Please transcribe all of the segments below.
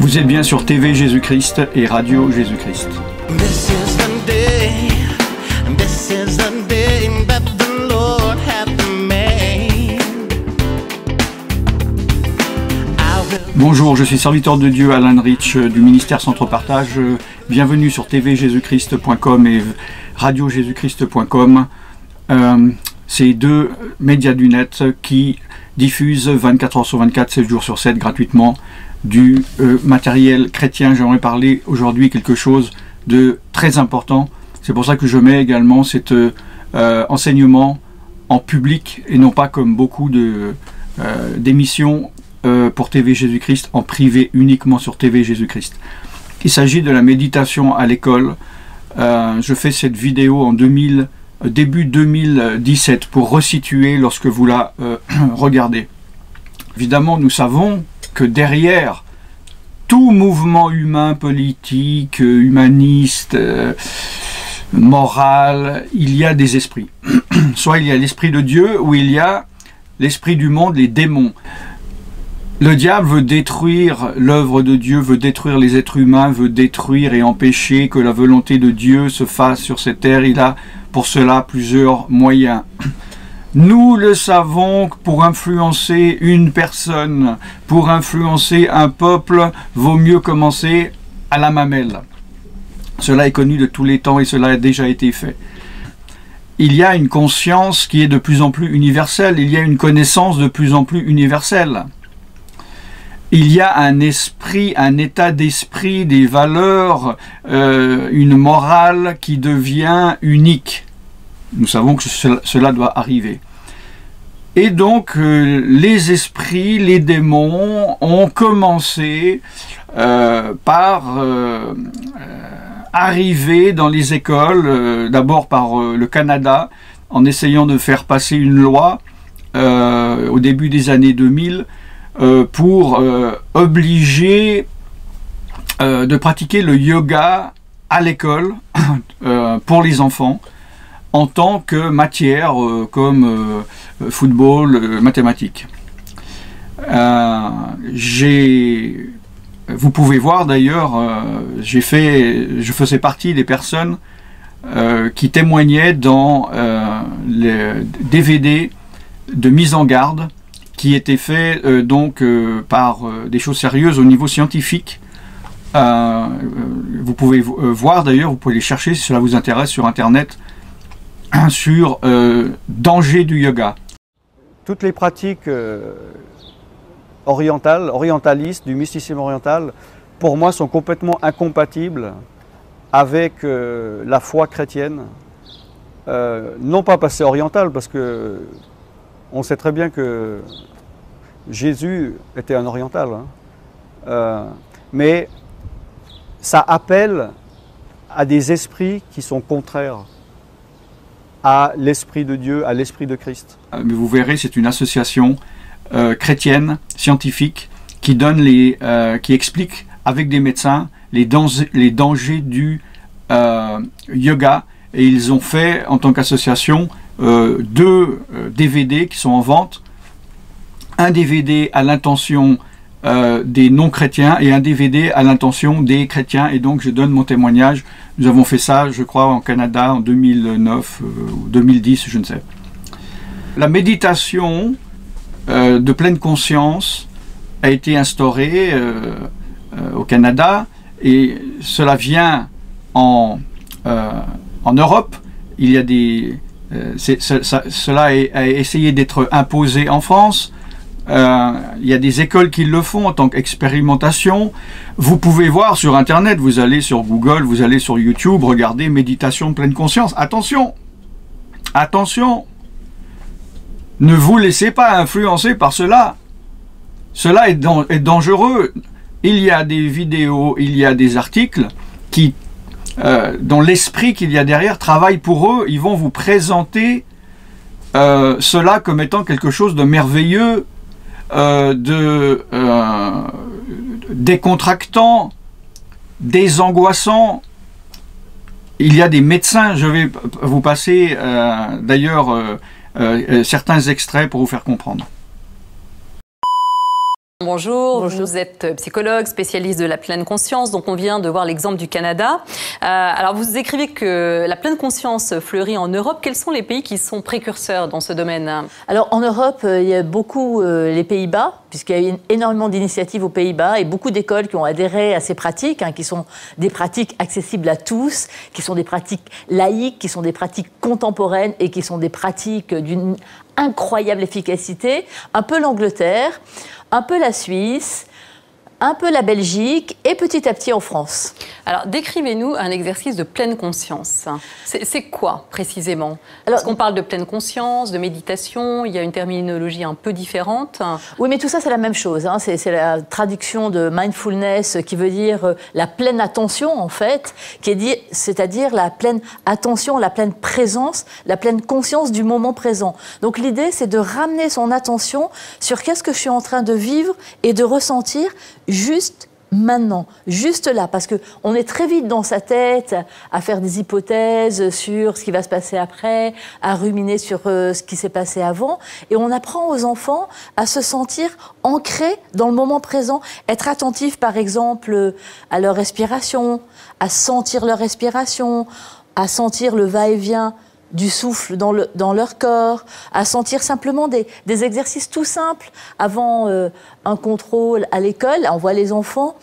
Vous êtes bien sur TV Jésus-Christ et Radio Jésus-Christ. Bonjour, je suis serviteur de Dieu Alan Rich du ministère Centre Partage. Bienvenue sur tvjésuschrist.com et radiojésuschrist.com. C'est deux médias du net qui diffusent 24 heures sur 24, 7 jours sur 7 gratuitement du matériel chrétien. J'aimerais parler aujourd'hui quelque chose de très important. C'est pour ça que je mets également cet enseignement en public et non pas comme beaucoup d'émissions pour TV Jésus-Christ en privé uniquement sur TV Jésus-Christ. Il s'agit de la méditation à l'école. Je fais cette vidéo en début 2017 pour resituer lorsque vous la regardez. Évidemment, nous savons que derrière tout mouvement humain, politique, humaniste, moral, il y a des esprits. Soit il y a l'esprit de Dieu ou il y a l'esprit du monde, les démons. Le diable veut détruire l'œuvre de Dieu, veut détruire les êtres humains, veut détruire et empêcher que la volonté de Dieu se fasse sur cette terre. Il a pour cela plusieurs moyens. Nous le savons, pour influencer une personne, pour influencer un peuple, vaut mieux commencer à la mamelle. Cela est connu de tous les temps et cela a déjà été fait. Il y a une conscience qui est de plus en plus universelle, il y a une connaissance de plus en plus universelle. Il y a un esprit, un état d'esprit, des valeurs, une morale qui devient unique. Nous savons que cela doit arriver. Et donc, les esprits, les démons ont commencé par arriver dans les écoles, d'abord par le Canada, en essayant de faire passer une loi au début des années 2000, pour obliger de pratiquer le yoga à l'école pour les enfants en tant que matière comme football, mathématiques. Vous pouvez voir d'ailleurs, je faisais partie des personnes qui témoignaient dans les DVD de mise en garde qui était fait par des choses sérieuses au niveau scientifique. Vous pouvez voir d'ailleurs, vous pouvez les chercher si cela vous intéresse sur internet, sur danger du yoga. Toutes les pratiques orientalistes, du mysticisme oriental, pour moi sont complètement incompatibles avec la foi chrétienne. Non pas parce que c'est oriental, parce que on sait très bien que Jésus était un oriental, mais ça appelle à des esprits qui sont contraires à l'esprit de Dieu, à l'esprit de Christ. Mais vous verrez, c'est une association chrétienne, scientifique, qui explique avec des médecins les dangers du yoga, et ils ont fait en tant qu'association deux DVD qui sont en vente, un DVD à l'intention des non-chrétiens et un DVD à l'intention des chrétiens, et donc je donne mon témoignage. Nous avons fait ça, je crois, en Canada en 2009 ou 2010, je ne sais. La méditation de pleine conscience a été instaurée au Canada, et cela vient en Europe. Il y a cela a essayé d'être imposé en France. Il y a des écoles qui le font en tant qu'expérimentation. Vous pouvez voir sur internet, vous allez sur Google, vous allez sur YouTube, regardez méditation de pleine conscience. Attention, attention, ne vous laissez pas influencer par cela. Cela est dangereux. Il y a des vidéos, il y a des articles qui dont l'esprit qu'il y a derrière travaille pour eux. Ils vont vous présenter cela comme étant quelque chose de merveilleux, décontractant, désangoissant. Il y a des médecins, je vais vous passer d'ailleurs certains extraits pour vous faire comprendre. Bonjour, vous êtes psychologue, spécialiste de la pleine conscience, donc on vient de voir l'exemple du Canada. Alors vous écrivez que la pleine conscience fleurit en Europe. Quels sont les pays qui sont précurseurs dans ce domaine? Alors en Europe, il y a beaucoup les Pays-Bas, puisqu'il y a eu énormément d'initiatives aux Pays-Bas et beaucoup d'écoles qui ont adhéré à ces pratiques, qui sont des pratiques accessibles à tous, qui sont des pratiques laïques, qui sont des pratiques contemporaines et qui sont des pratiques d'une incroyable efficacité. Un peu l'Angleterre, un peu la Suisse, un peu la Belgique et petit à petit en France. Alors, décrivez-nous un exercice de pleine conscience. C'est quoi, précisément? Parce qu'on parle de pleine conscience, de méditation, il y a une terminologie un peu différente. Oui, mais tout ça, c'est la même chose. C'est la traduction de mindfulness qui veut dire la pleine attention, en fait, c'est-à-dire la pleine attention, la pleine présence, la pleine conscience du moment présent. Donc, l'idée, c'est de ramener son attention sur qu'est-ce que je suis en train de vivre et de ressentir juste maintenant, juste là, parce qu'on est très vite dans sa tête à faire des hypothèses sur ce qui va se passer après, à ruminer sur ce qui s'est passé avant, et on apprend aux enfants à se sentir ancrés dans le moment présent, être attentifs par exemple à leur respiration, à sentir leur respiration, à sentir le va-et-vient du souffle dans leur corps, à sentir simplement des exercices tout simples avant un contrôle à l'école. On voit les enfants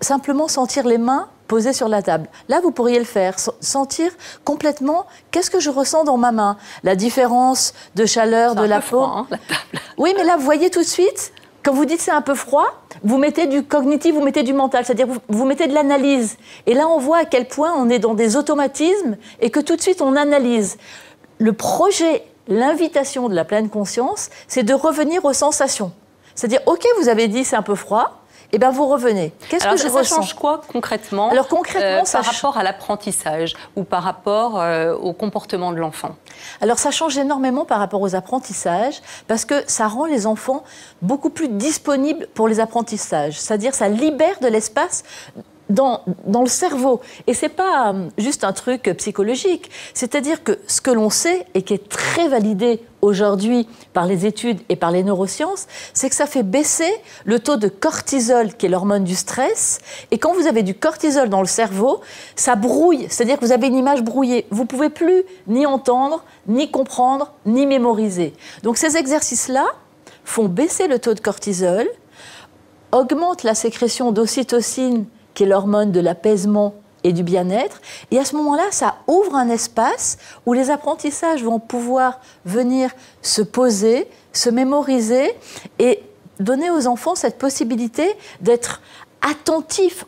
simplement sentir les mains posées sur la table. Là, vous pourriez le faire, sentir complètement qu'est-ce que je ressens dans ma main, la différence de chaleur de la peau. Froid, hein, la table. Oui, mais là, vous voyez tout de suite, quand vous dites c'est un peu froid, vous mettez du cognitif, vous mettez du mental, c'est-à-dire vous mettez de l'analyse. Et là, on voit à quel point on est dans des automatismes et que tout de suite, on analyse. Le projet, l'invitation de la pleine conscience, c'est de revenir aux sensations. C'est-à-dire, OK, vous avez dit c'est un peu froid, et bien vous revenez. Qu'est-ce que je ressens ? Ça change quoi concrètement, par rapport à l'apprentissage ou par rapport au comportement de l'enfant? Alors ça change énormément par rapport aux apprentissages parce que ça rend les enfants beaucoup plus disponibles pour les apprentissages. C'est-à-dire ça libère de l'espace dans le cerveau. Et ce n'est pas juste un truc psychologique. C'est-à-dire que ce que l'on sait et qui est très validé aujourd'hui par les études et par les neurosciences, c'est que ça fait baisser le taux de cortisol, qui est l'hormone du stress. Et quand vous avez du cortisol dans le cerveau, ça brouille. C'est-à-dire que vous avez une image brouillée. Vous ne pouvez plus ni entendre, ni comprendre, ni mémoriser. Donc ces exercices-là font baisser le taux de cortisol, augmentent la sécrétion d'ocytocine, qui est l'hormone de l'apaisement et du bien-être. Et à ce moment-là, ça ouvre un espace où les apprentissages vont pouvoir venir se poser, se mémoriser et donner aux enfants cette possibilité d'être attentifs.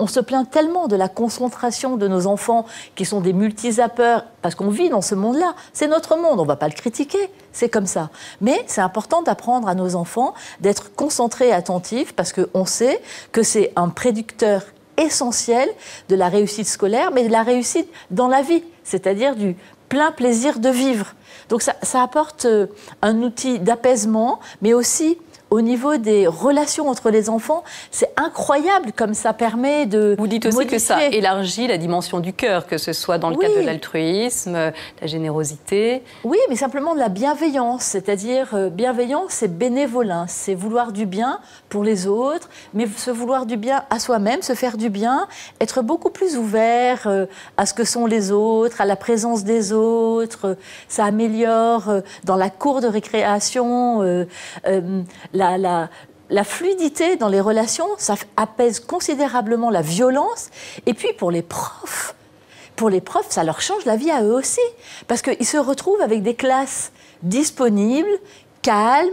On se plaint tellement de la concentration de nos enfants qui sont des multizappeurs, parce qu'on vit dans ce monde-là. C'est notre monde, on ne va pas le critiquer, c'est comme ça. Mais c'est important d'apprendre à nos enfants d'être concentrés et attentifs, parce qu'on sait que c'est un prédicteur essentiel de la réussite scolaire, mais de la réussite dans la vie, c'est-à-dire du plein plaisir de vivre. Donc ça apporte un outil d'apaisement, mais aussi au niveau des relations entre les enfants, c'est incroyable comme ça permet de Vous dites aussi modifier. que ça élargit la dimension du cœur, que ce soit dans le cadre de l'altruisme, la générosité. Oui, mais simplement de la bienveillance, c'est-à-dire bienveillance, c'est bénévolin, c'est vouloir du bien pour les autres, mais se vouloir du bien à soi-même, se faire du bien, être beaucoup plus ouvert à ce que sont les autres, à la présence des autres. Ça améliore dans la cour de récréation la fluidité dans les relations, ça apaise considérablement la violence. Et puis pour les profs, ça leur change la vie à eux aussi. Parce qu'ils se retrouvent avec des classes disponibles, calmes,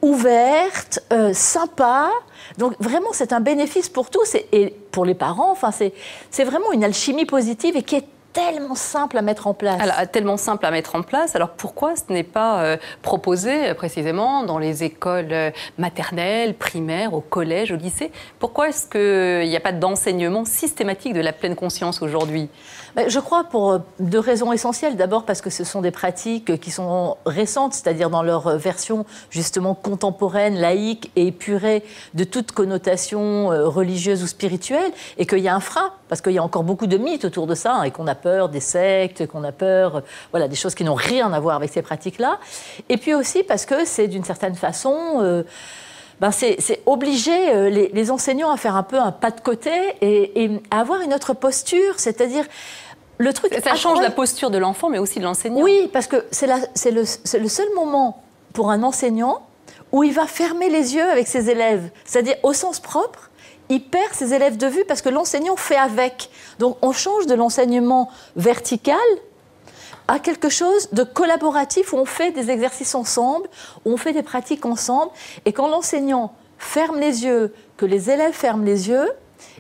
ouvertes, sympas. Donc vraiment, c'est un bénéfice pour tous et pour les parents. Enfin, c'est vraiment une alchimie positive et qui est tellement simple à mettre en place. Alors, tellement simple à mettre en place. Alors pourquoi ce n'est pas proposé précisément dans les écoles maternelles, primaires, au collège, au lycée? Pourquoi est-ce qu'il n'y a pas d'enseignement systématique de la pleine conscience aujourd'hui? Je crois pour deux raisons essentielles. D'abord parce que ce sont des pratiques qui sont récentes, c'est-à-dire dans leur version justement contemporaine, laïque et épurée de toute connotation religieuse ou spirituelle, et qu'il y a un frein, parce qu'il y a encore beaucoup de mythes autour de ça, et qu'on a peur des sectes, qu'on a peur des choses qui n'ont rien à voir avec ces pratiques-là. Et puis aussi parce que c'est d'une certaine façon c'est obliger les enseignants à faire un peu un pas de côté et à avoir une autre posture, c'est-à-dire le truc... Ça change la posture de l'enfant, mais aussi de l'enseignant. Oui, parce que c'est le seul moment pour un enseignant où il va fermer les yeux avec ses élèves, c'est-à-dire au sens propre, il perd ses élèves de vue parce que l'enseignant fait avec. Donc on change de l'enseignement vertical à quelque chose de collaboratif où on fait des exercices ensemble, où on fait des pratiques ensemble. Et quand l'enseignant ferme les yeux, que les élèves ferment les yeux,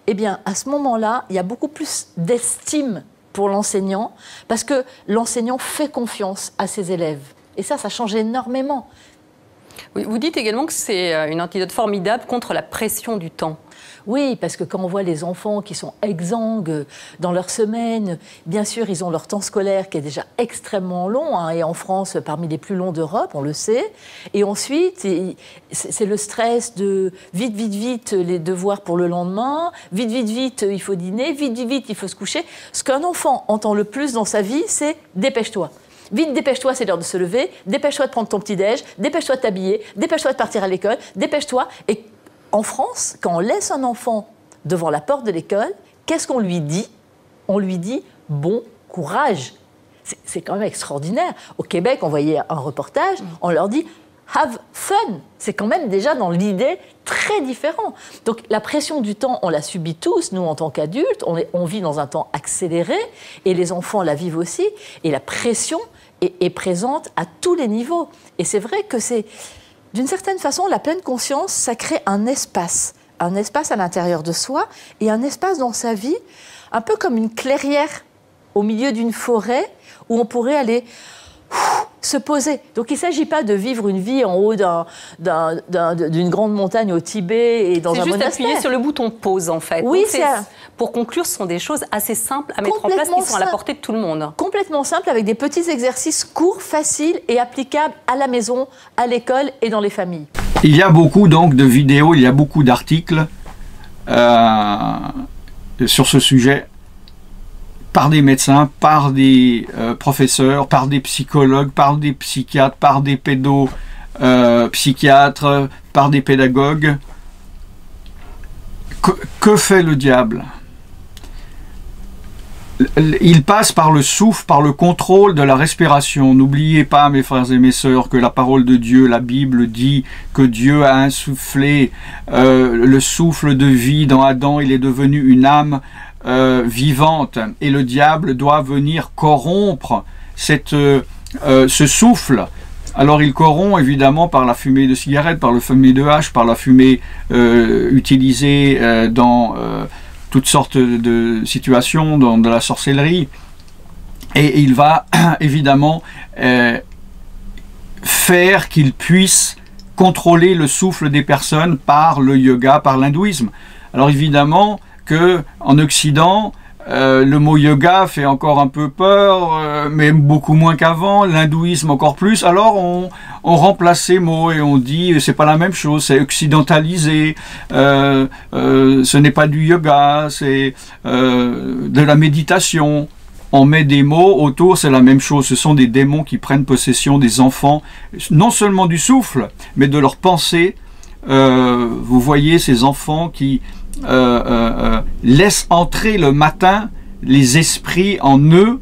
eh bien à ce moment-là, il y a beaucoup plus d'estime pour l'enseignant parce que l'enseignant fait confiance à ses élèves. Et ça change énormément. Oui, vous dites également que c'est une antidote formidable contre la pression du temps. Oui, parce que quand on voit les enfants qui sont exsangues dans leur semaine, bien sûr, ils ont leur temps scolaire qui est déjà extrêmement long, hein, et en France, parmi les plus longs d'Europe, on le sait. Et ensuite, c'est le stress de vite, vite, vite, les devoirs pour le lendemain, vite, vite, vite, il faut dîner, vite, vite, vite, il faut se coucher. Ce qu'un enfant entend le plus dans sa vie, c'est « dépêche-toi ». Vite, dépêche-toi, c'est l'heure de se lever, dépêche-toi de prendre ton petit-déj, dépêche-toi de t'habiller, dépêche-toi de partir à l'école, dépêche-toi. Et en France, quand on laisse un enfant devant la porte de l'école, qu'est-ce qu'on lui dit? On lui dit « bon courage ». C'est quand même extraordinaire. Au Québec, on voyait un reportage, on leur dit « have fun ». C'est quand même déjà dans l'idée très différent. Donc la pression du temps, on la subit tous, nous en tant qu'adultes, on vit dans un temps accéléré, et les enfants la vivent aussi, et la pression est présente à tous les niveaux. Et c'est vrai que c'est... D'une certaine façon, la pleine conscience, ça crée un espace à l'intérieur de soi et un espace dans sa vie, un peu comme une clairière au milieu d'une forêt où on pourrait aller se poser. Donc il ne s'agit pas de vivre une vie en haut d'une grande montagne au Tibet et dans un monastère. C'est juste appuyer sur le bouton pause, en fait. Oui, pour conclure, ce sont des choses assez simples à mettre en place qui sont à la portée de tout le monde. Complètement simple, avec des petits exercices courts, faciles et applicables à la maison, à l'école et dans les familles. Il y a beaucoup donc de vidéos, il y a beaucoup d'articles sur ce sujet, par des médecins, par des professeurs, par des psychologues, par des psychiatres, par des pédopsychiatres, par des pédagogues. Que fait le diable? Il passe par le souffle, par le contrôle de la respiration. N'oubliez pas, mes frères et mes sœurs, que la parole de Dieu, la Bible dit que Dieu a insufflé le souffle de vie dans Adam. Il est devenu une âme vivante, et le diable doit venir corrompre ce souffle. Alors il corrompt évidemment par la fumée de cigarette, par le fumée de hache, par la fumée utilisée dans toutes sortes de situations, dans de la sorcellerie, et il va évidemment faire qu'il puisse contrôler le souffle des personnes par le yoga, par l'hindouisme. Alors évidemment que en Occident, le mot yoga fait encore un peu peur, mais beaucoup moins qu'avant, l'hindouisme encore plus. Alors on remplace ces mots et on dit c'est pas la même chose, c'est occidentalisé, ce n'est pas du yoga, c'est de la méditation. On met des mots autour, c'est la même chose, ce sont des démons qui prennent possession des enfants, non seulement du souffle, mais de leur pensée. Vous voyez ces enfants qui laissent entrer le matin les esprits en eux,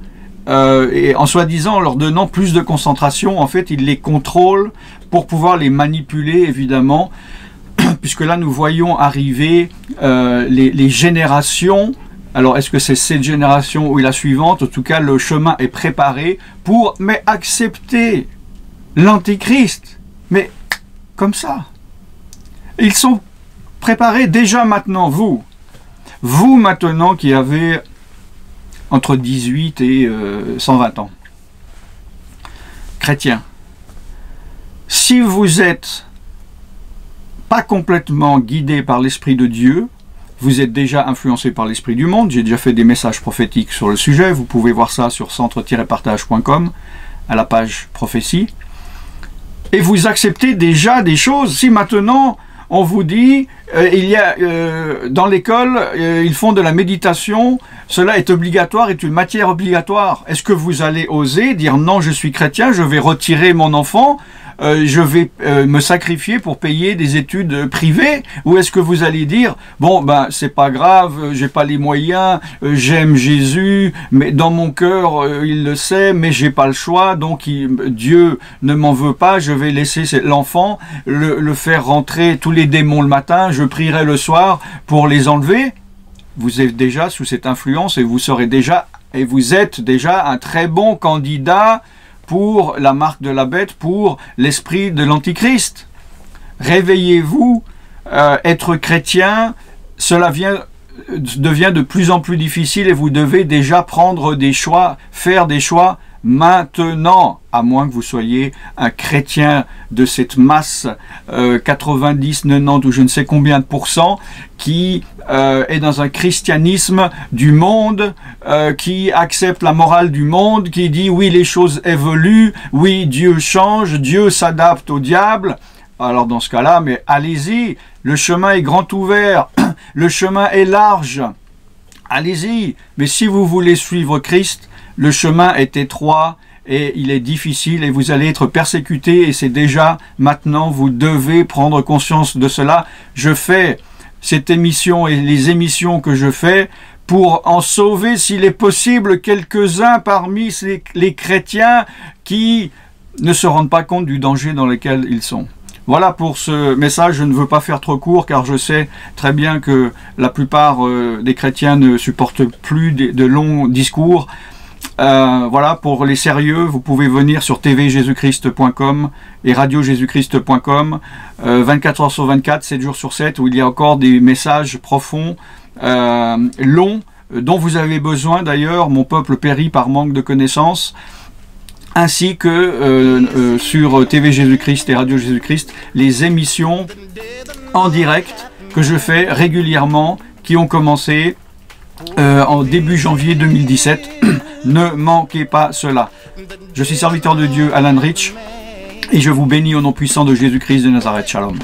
et en soi-disant en leur donnant plus de concentration, en fait ils les contrôlent pour pouvoir les manipuler évidemment, puisque là nous voyons arriver les générations. Alors est-ce que c'est cette génération ou la suivante? En tout cas le chemin est préparé pour accepter l'antéchrist, mais comme ça. Ils sont préparés déjà maintenant, vous maintenant qui avez entre 18 et 120 ans, chrétiens, si vous êtes pas complètement guidé par l'Esprit de Dieu, vous êtes déjà influencé par l'Esprit du monde. J'ai déjà fait des messages prophétiques sur le sujet, vous pouvez voir ça sur centre-partage.com à la page prophétie, et vous acceptez déjà des choses. Si maintenant on vous dit, dans l'école, ils font de la méditation, cela est obligatoire, est une matière obligatoire. Est-ce que vous allez oser dire non, je suis chrétien, je vais retirer mon enfant, je vais me sacrifier pour payer des études privées, ou est-ce que vous allez dire bon ben c'est pas grave, j'ai pas les moyens, j'aime Jésus, mais dans mon cœur il le sait, mais j'ai pas le choix, donc Dieu ne m'en veut pas, je vais laisser l'enfant le faire rentrer tous les démons le matin, je prierai le soir pour les enlever. Vous êtes déjà sous cette influence et vous êtes déjà un très bon candidat pour la marque de la bête, pour l'esprit de l'Antichrist. Réveillez-vous, être chrétien, cela devient de plus en plus difficile et vous devez déjà prendre des choix, faire des choix maintenant, à moins que vous soyez un chrétien de cette masse 90, 90 ou je ne sais combien de pourcents qui est dans un christianisme du monde, qui accepte la morale du monde, qui dit oui les choses évoluent, oui Dieu change, Dieu s'adapte au diable. Alors dans ce cas-là, mais allez-y, le chemin est grand ouvert, le chemin est large, allez-y. Mais si vous voulez suivre Christ, le chemin est étroit et il est difficile et vous allez être persécuté et c'est déjà maintenant, vous devez prendre conscience de cela. Je fais cette émission et les émissions que je fais pour en sauver, s'il est possible, quelques-uns parmi les chrétiens qui ne se rendent pas compte du danger dans lequel ils sont. Voilà pour ce message, je ne veux pas faire trop court car je sais très bien que la plupart des chrétiens ne supportent plus de longs discours. Voilà, pour les sérieux, vous pouvez venir sur tvjesuschrist.com et radiojesuschrist.com 24 heures sur 24, 7 jours sur 7, où il y a encore des messages profonds, longs, dont vous avez besoin d'ailleurs, mon peuple périt par manque de connaissances, ainsi que sur TV Jésus-Christ et Radio Jésus-Christ, les émissions en direct que je fais régulièrement, qui ont commencé en début janvier 2017. Ne manquez pas cela. Je suis serviteur de Dieu, Alan Rich, et je vous bénis au nom puissant de Jésus-Christ de Nazareth. Shalom.